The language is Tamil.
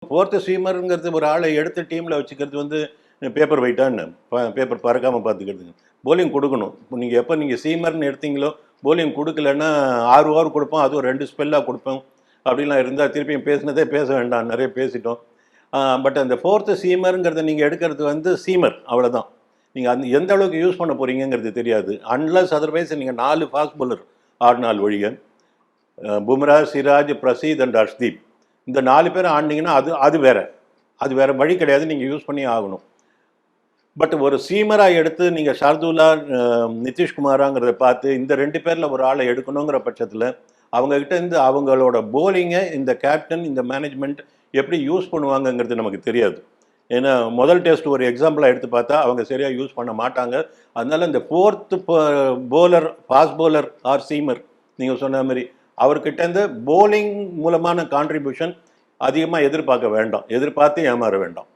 ஃபோர்த்து ஸ்வீமருங்கிறது ஒரு ஆளை எடுத்து டீமில் வச்சுக்கிறது வந்து பேப்பர் வெயிட்டான்னு பேப்பர் பறக்காமல் பார்த்துக்கிறதுங்க. போலிங் கொடுக்கணும். இப்போ நீங்கள் சீமர்னு எடுத்தீங்களோ போலிங் கொடுக்கலன்னா 6 ஓவர் கொடுப்போம், அதுவும் 2 ஸ்பெல்லாக கொடுப்போம் அப்படின்லாம் இருந்தால் திருப்பியும் பேசினதே பேச வேண்டாம், நிறைய பேசிட்டோம். பட் அந்த ஃபோர்த்து சீமருங்கிறத நீங்கள் எடுக்கிறது வந்து சீமர் அவ்வளோதான். நீங்கள் அந்த எந்த அளவுக்கு யூஸ் பண்ண போகிறீங்கிறது தெரியாது. அன்லஸ் அதர்வைஸ் நீங்கள் 4 ஃபாஸ்ட் பவுலர் ஆடினால் ஒழிய பும்ரா, சிராஜ், பிரசீத் அண்ட் ஹர்ஷ்தீப் இந்த 4 பேர் ஆடினீங்கன்னா அது வேற வழி கிடையாது, நீங்கள் யூஸ் பண்ணி ஆகணும். பட் ஒரு சீமராக எடுத்து நீங்கள் ஷார்துல்லா, நிதிஷ்குமாராங்கிறத பார்த்து இந்த 2 பேரில் ஒரு ஆளை எடுக்கணுங்கிற பட்சத்தில் அவங்கக்கிட்ட இருந்து அவங்களோட போலிங்கை இந்த கேப்டன், இந்த மேனேஜ்மெண்ட் எப்படி யூஸ் பண்ணுவாங்கங்கிறது நமக்கு தெரியாது. ஏன்னா முதல் டெஸ்ட் ஒரு எக்ஸாம்பிளாக எடுத்து பார்த்தா அவங்க சரியாக யூஸ் பண்ண மாட்டாங்க. அதனால இந்த fourth bowler, fast bowler or seamer நீங்கள் சொன்ன மாதிரி அவர்கிட்டேருந்து போலிங் மூலமான கான்ட்ரிபியூஷன் அதிகமாக எதிர்பார்க்க வேண்டாம், எதிர்பார்த்து ஏமாற வேண்டாம்.